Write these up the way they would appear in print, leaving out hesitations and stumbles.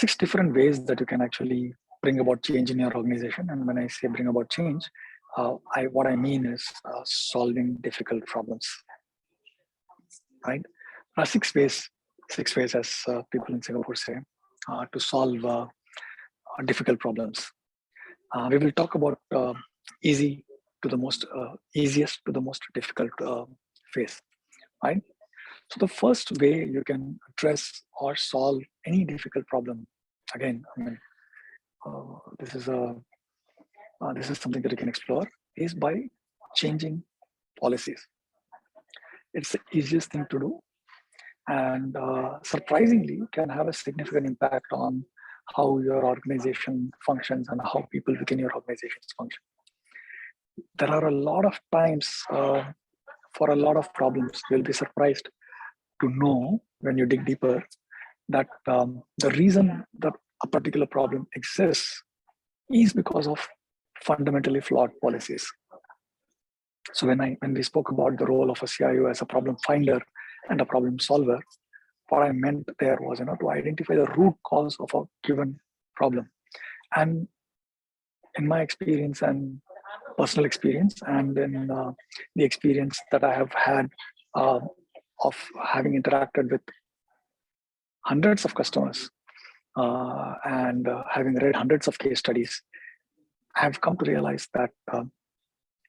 6 different ways that you can actually bring about change in your organization. And when I say bring about change, what I mean is solving difficult problems, right? 6 ways, as people in Singapore say, to solve difficult problems. We will talk about easiest to the most difficult phase, right? So the first way you can address or solve any difficult problem, again, I mean, this is something that you can explore, is by changing policies. It's the easiest thing to do, and surprisingly can have a significant impact on how your organization functions and how people within your organizations function. There are a lot of times for a lot of problems, you'll be surprised to know when you dig deeper that the reason that a particular problem exists is because of fundamentally flawed policies. So when we spoke about the role of a CIO as a problem finder and a problem solver, what I meant there was, to identify the root cause of a given problem. And in my experience and personal experience, and in the experience that I have had of having interacted with hundreds of customers and having read hundreds of case studies, I have come to realize that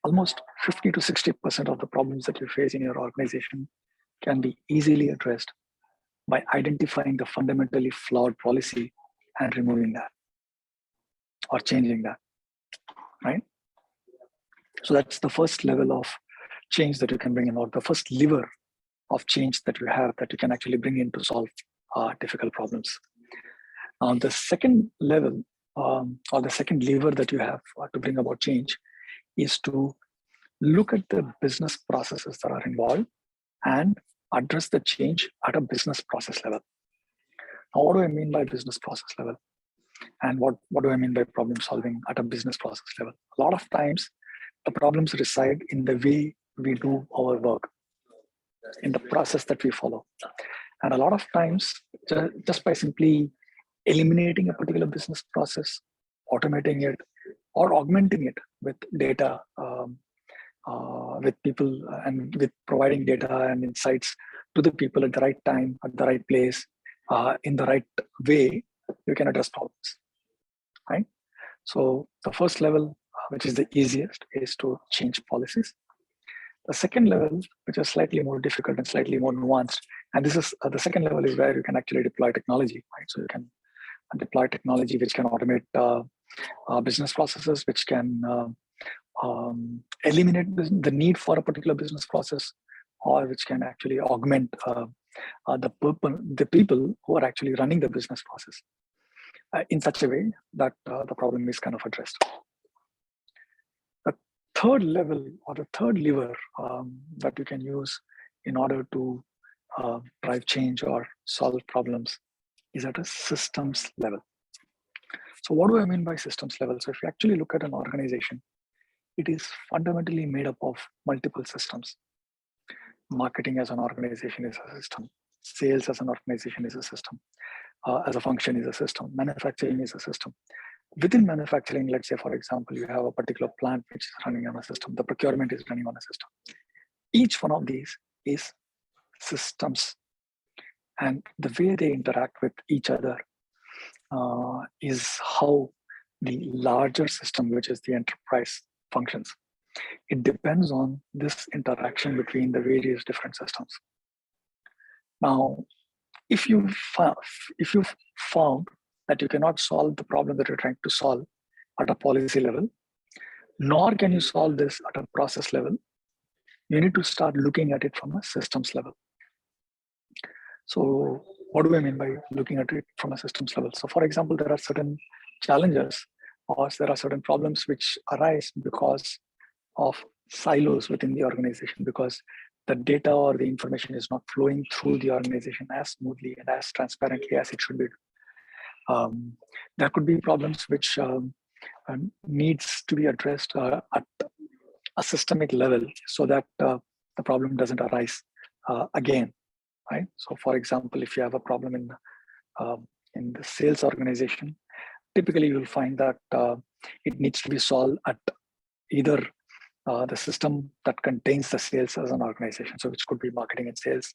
almost 50 to 60% of the problems that you face in your organization can be easily addressed by identifying the fundamentally flawed policy and removing that or changing that, right? So that's the first level of change that you can bring in, or the first lever of change that you have that you can actually bring in to solve difficult problems. The second level or the second lever that you have to bring about change is to look at the business processes that are involved and address the change at a business process level. Now, what do I mean by business process level? And what do I mean by problem solving at a business process level? A lot of times, the problems reside in the way we do our work, in the process that we follow. And a lot of times, just by simply eliminating a particular business process, automating it, or augmenting it with data, with people, and with providing data and insights to the people at the right time, at the right place, in the right way, you can address problems, right? So the first level, which is the easiest, is to change policies. The second level, which is slightly more difficult and slightly more nuanced, and this is the second level is where you can actually deploy technology, right? So you can deploy technology which can automate business processes, which can eliminate the need for a particular business process, or which can actually augment the people who are actually running the business process in such a way that the problem is kind of addressed. The third level, or the third lever that you can use in order to drive change or solve problems is at a systems level. So what do I mean by systems level? So if you actually look at an organization, it is fundamentally made up of multiple systems. Marketing as an organization is a system. Sales as an organization is a system. As a function is a system. Manufacturing is a system. Within manufacturing, let's say, for example, you have a particular plant which is running on a system. The procurement is running on a system. Each one of these is systems. And the way they interact with each other is how the larger system, which is the enterprise, functions. It depends on this interaction between the various different systems. Now, if you've found that you cannot solve the problem that you're trying to solve at a policy level, nor can you solve this at a process level, you need to start looking at it from a systems level. So what do I mean by looking at it from a systems level? So for example, there are certain challenges or there are certain problems which arise because of silos within the organization, because the data or the information is not flowing through the organization as smoothly and as transparently as it should be. There could be problems which needs to be addressed at a systemic level so that the problem doesn't arise again, right? So for example, if you have a problem in in the sales organization, typically you'll find that it needs to be solved at either the system that contains the sales as an organization, so which could be marketing and sales,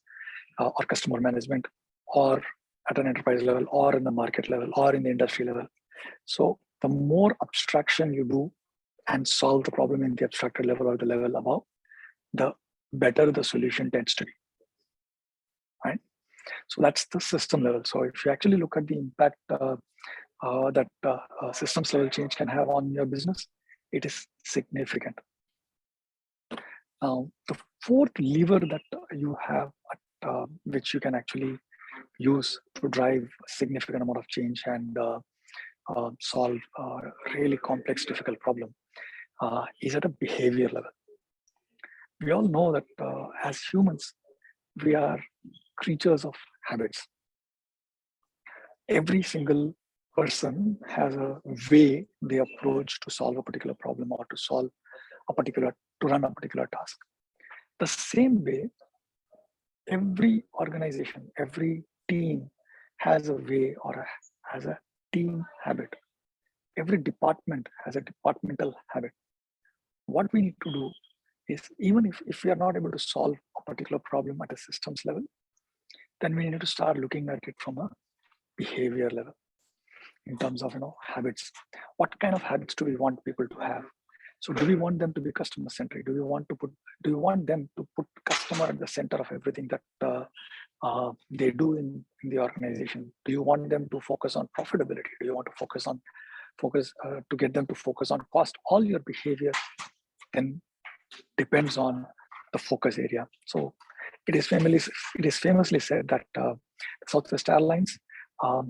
or customer management, or at an enterprise level, or in the market level, or in the industry level. So the more abstraction you do and solve the problem in the abstracted level or the level above, the better the solution tends to be, right? So that's the system level. So if you actually look at the impact that systems level change can have on your business, it is significant. Now, the fourth lever that you have, which you can actually use to drive a significant amount of change and solve a really complex, difficult problem, is at a behavior level. We all know that as humans, we are creatures of habits. Every single person has a way they approach to solve a particular problem or to run a particular task. The same way, every organization, every team has a way or has a team habit. Every department has a departmental habit. What we need to do is, even if we are not able to solve a particular problem at a systems level, then we need to start looking at it from a behavior level in terms of habits. What kind of habits do we want people to have? So do we want them to be customer centric? Do you want them to put customer at the center of everything that they do in the organization? Do you want them to focus on profitability? Do you want to to get them to focus on cost? All your behavior then depends on the focus area. So it is famously said that Southwest Airlines,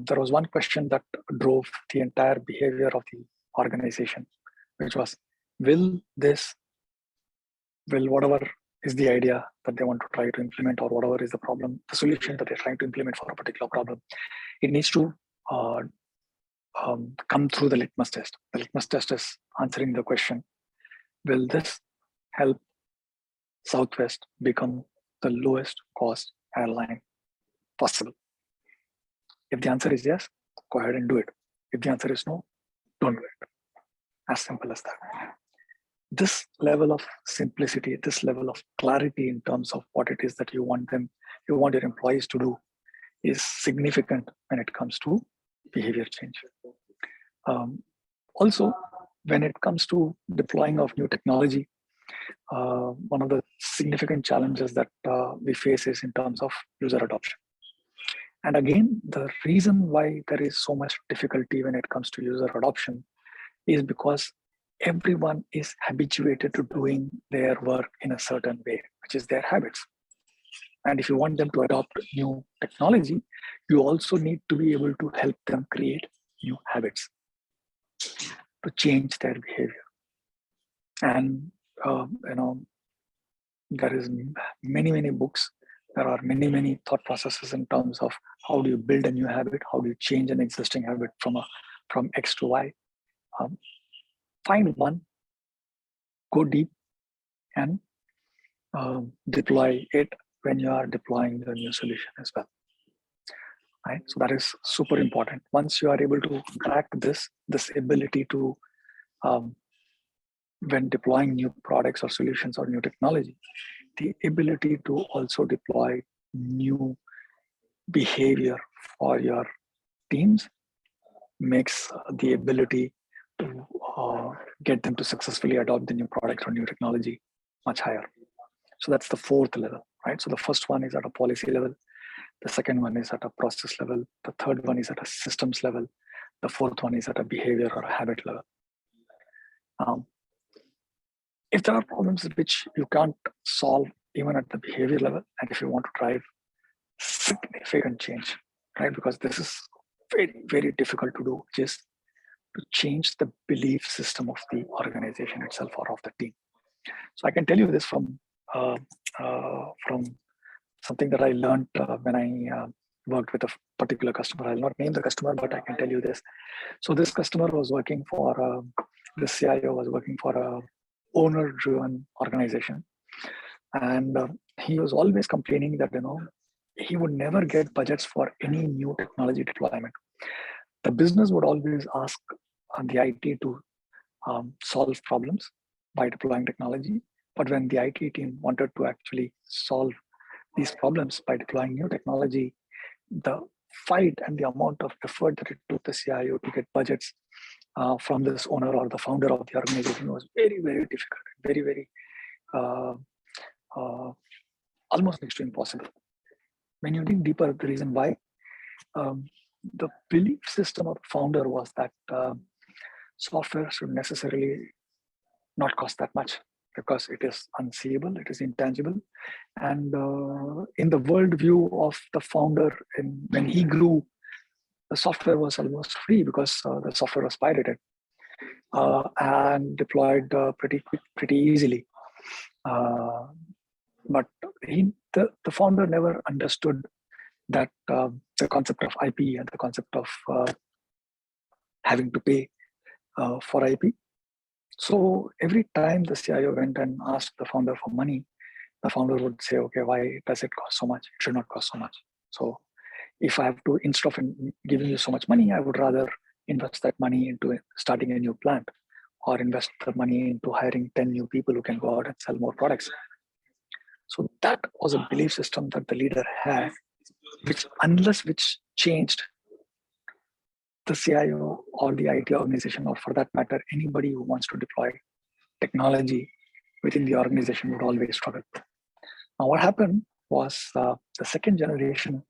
there was one question that drove the entire behavior of the organization, which was, will whatever is the idea that they want to try to implement, or whatever is the problem, the solution that they're trying to implement for a particular problem, it needs to come through the litmus test. The litmus test is answering the question, will this help Southwest become the lowest cost airline possible? If the answer is yes, go ahead and do it. If the answer is no, don't do it. As simple as that. This level of simplicity, this level of clarity in terms of what it is that you want your employees to do, is significant when it comes to behavior change. Also, when it comes to deploying of new technology, one of the significant challenges that we face is in terms of user adoption. And again, the reason why there is so much difficulty when it comes to user adoption is because everyone is habituated to doing their work in a certain way, which is their habits. And if you want them to adopt new technology, you also need to be able to help them create new habits to change their behavior. And there is many books. There are many thought processes in terms of how do you build a new habit, how do you change an existing habit from X to Y. Find one, go deep, and deploy it when you are deploying the new solution as well. Right? So that is super important. Once you are able to crack this ability to, when deploying new products or solutions or new technology, the ability to also deploy new behavior for your teams makes the ability to get them to successfully adopt the new product or new technology much higher. So that's the fourth level, right? So the first one is at a policy level. The second one is at a process level. The third one is at a systems level. The fourth one is at a behavior or a habit level. If there are problems which you can't solve even at the behavior level, and if you want to drive significant change, right? Because this is very difficult to do, which is to change the belief system of the organization itself or of the team. So I can tell you this from something that I learned when I worked with a particular customer. I'll not name the customer, but I can tell you this. So this customer was working for, the CIO was working for a owner-driven organization. And he was always complaining that, he would never get budgets for any new technology deployment. The business would always ask the IT to solve problems by deploying technology. But when the IT team wanted to actually solve these problems by deploying new technology, the fight and the amount of effort that it took the CIO to get budgets from this owner or the founder of the organization was very, very difficult, very, very uh, uh, almost next to impossible. When you dig deeper, the reason why um, the belief system of the founder was that software should necessarily not cost that much because it is unseeable, it is intangible. And in the worldview of the founder, when he grew, the software was almost free because the software was pirated and deployed pretty easily. But the founder never understood that the concept of IP and the concept of having to pay for IP. So every time the CIO went and asked the founder for money, the founder would say, okay, why does it cost so much? It should not cost so much. So if I have to, instead of giving you so much money, I would rather invest that money into starting a new plant or invest the money into hiring 10 new people who can go out and sell more products. So that was a belief system that the leader had, which changed, the CIO or the IT organization, or for that matter, anybody who wants to deploy technology within the organization would always struggle. Now, what happened was the second generation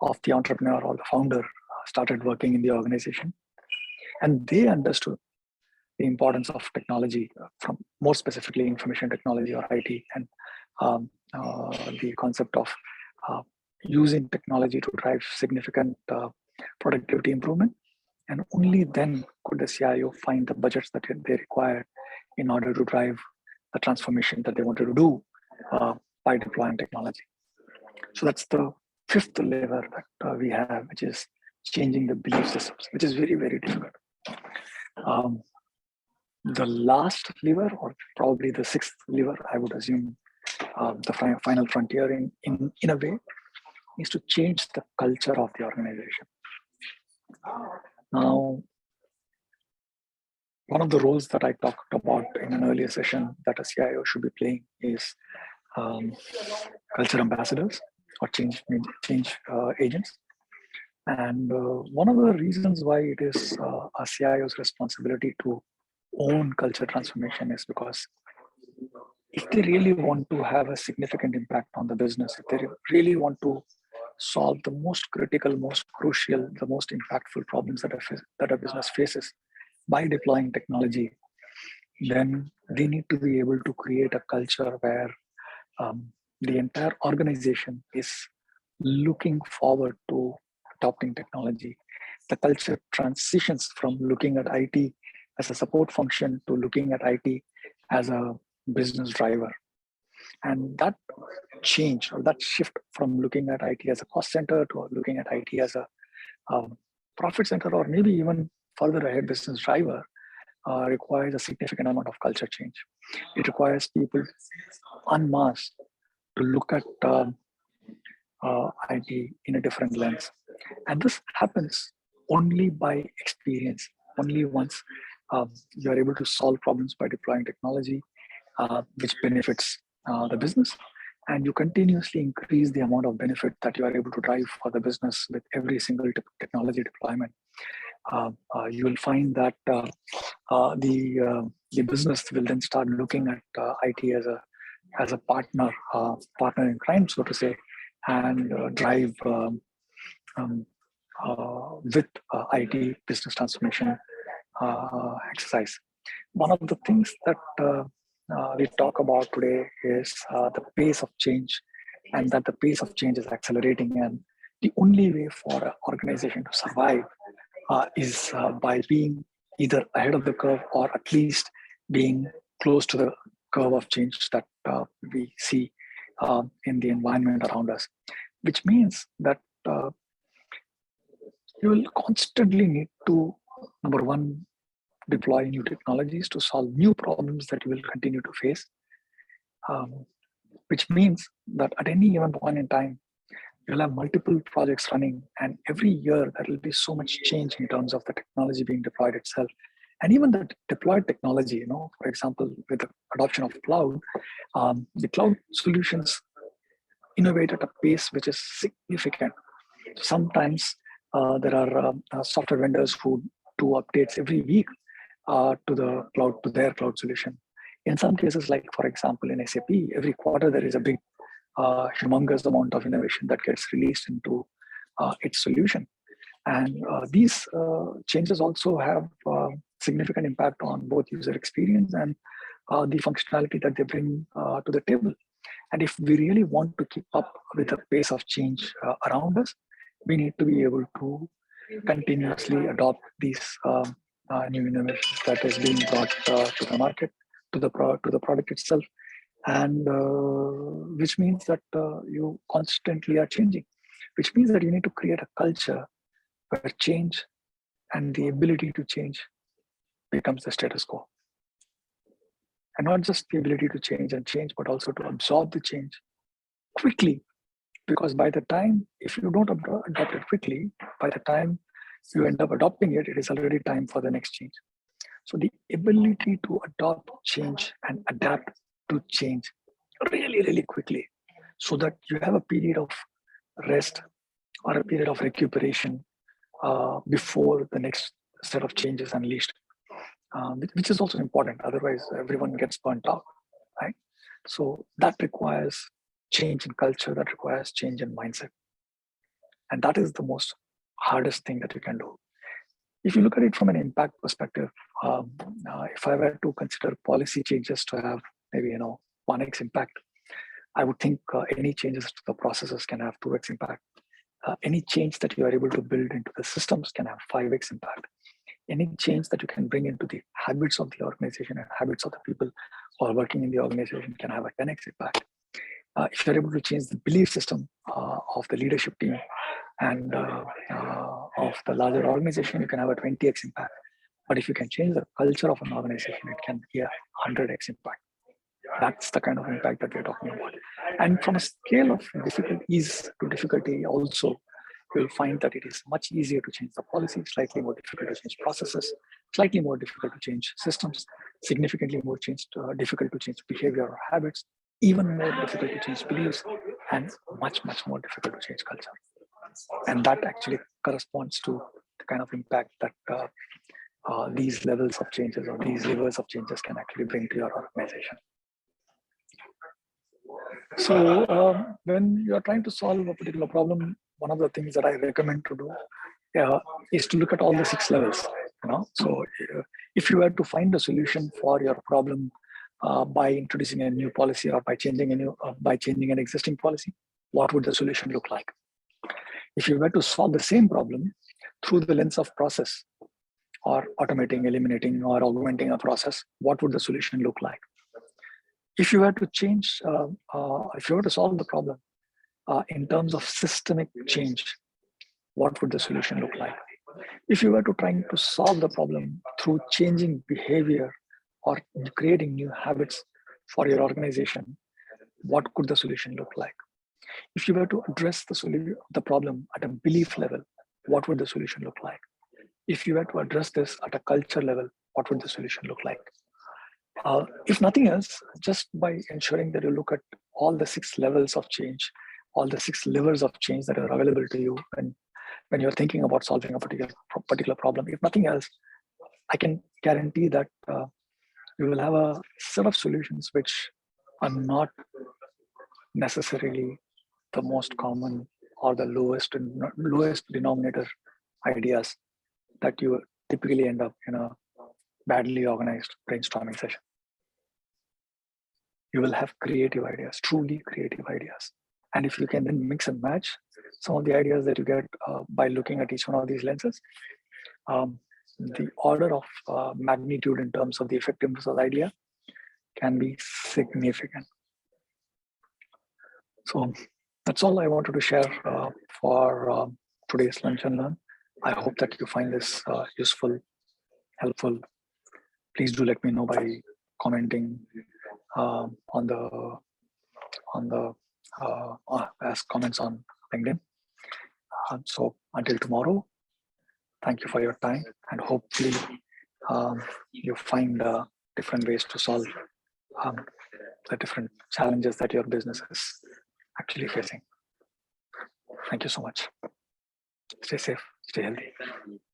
of the entrepreneur or the founder started working in the organization, and they understood the importance of technology, from more specifically information technology or IT, and the concept of using technology to drive significant productivity improvement. And only then could the CIO find the budgets that they required in order to drive the transformation that they wanted to do by deploying technology. So that's the fifth lever that we have, which is changing the belief systems, which is very, very difficult. The last lever, or probably the sixth lever, I would assume, the final frontier in a way, is to change the culture of the organization. Now, one of the roles that I talked about in an earlier session that a CIO should be playing is culture ambassadors or change agents. And one of the reasons why it is a CIO's responsibility to own culture transformation is because if they really want to have a significant impact on the business, if they really want to solve the most critical, most crucial, the most impactful problems that a business faces by deploying technology, then they need to be able to create a culture where the entire organization is looking forward to adopting technology. The culture transitions from looking at IT as a support function to looking at IT as a business driver. And that change, or that shift from looking at IT as a cost center to looking at IT as a profit center, or maybe even further ahead business driver, requires a significant amount of culture change. It requires people en masse to look at IT in a different lens. And this happens only by experience, only once you are able to solve problems by deploying technology, which benefits the business. And you continuously increase the amount of benefit that you are able to drive for the business with every single technology deployment. You will find that the business will then start looking at IT as a partner in crime, so to say, and drive with IT business transformation exercise. One of the things that we talk about today is the pace of change, and that the pace of change is accelerating. And the only way for an organization to survive is by being either ahead of the curve, or at least being close to the curve of change that we see in the environment around us, which means that you will constantly need to, number one, deploy new technologies to solve new problems that you will continue to face, which means that at any given point in time, You'll have multiple projects running, and every year there will be so much change in terms of the technology being deployed itself. And even the deployed technology, for example, with the adoption of cloud, the cloud solutions innovate at a pace which is significant. Sometimes there are software vendors who do updates every week to their cloud solution. In some cases, like for example in SAP, every quarter there is a big, humongous amount of innovation that gets released into its solution. And these changes also have significant impact on both user experience and the functionality that they bring to the table. And if we really want to keep up with the pace of change around us, we need to be able to continuously adopt these new innovations that is being brought to the market, to the product itself, and which means that you constantly are changing, which means that you need to create a culture where change and the ability to change becomes the status quo. And not just the ability to change, but also to absorb the change quickly. Because by the time, if you don't adopt it quickly, by the time you end up adopting it, it is already time for the next change. So the ability to adopt change and adapt to change really, really quickly, so that you have a period of rest or a period of recuperation before the next set of changes unleashed, which is also important. Otherwise, everyone gets burnt out, right? So that requires change in culture, that requires change in mindset. And that is the most hardest thing that you can do. If you look at it from an impact perspective, if I were to consider policy changes to have maybe 1x impact, I would think any changes to the processes can have 2x impact. Any change that you are able to build into the systems can have 5x impact. Any change that you can bring into the habits of the organization and habits of the people who are working in the organization can have a 10x impact. If you're able to change the belief system of the leadership team and of the larger organization, you can have a 20x impact. But if you can change the culture of an organization, it can be a 100x impact. That's the kind of impact that we're talking about. And from a scale of ease to difficulty also, you'll find that it is much easier to change the policy, slightly more difficult to change processes, slightly more difficult to change systems, significantly more difficult to change behavior or habits, even more difficult to change beliefs, and much, much more difficult to change culture. And that actually corresponds to the kind of impact that these levels of changes or these levers of changes can actually bring to your organization. So when you're trying to solve a particular problem, one of the things that I recommend to do is to look at all the 6 levels. So if you were to find a solution for your problem by introducing a new policy or by changing an existing policy, what would the solution look like? If you were to solve the same problem through the lens of process, or automating, eliminating, or augmenting a process, what would the solution look like? If you were to if you were to solve the problem in terms of systemic change, what would the solution look like? If you were to trying to solve the problem through changing behavior or creating new habits for your organization, what could the solution look like? If you were to address the problem at a belief level, what would the solution look like? If you were to address this at a culture level, what would the solution look like? If nothing else, just by ensuring that you look at all the 6 levels of change, all the 6 levers of change that are available to you when you're thinking about solving a particular problem, if nothing else, I can guarantee that you will have a set of solutions which are not necessarily the most common or the lowest denominator ideas that you typically end up in a badly organized brainstorming session. You will have creative ideas, truly creative ideas. And if you can then mix and match some of the ideas that you get by looking at each one of these lenses, the order of magnitude in terms of the effectiveness of the idea can be significant. So that's all I wanted to share for today's Lunch and Learn. I hope that you find this useful, helpful. Please do let me know by commenting as comments on LinkedIn. So until tomorrow, thank you for your time, and hopefully you find different ways to solve um, the different challenges that your business is actually facing. Thank you so much. Stay safe, stay healthy.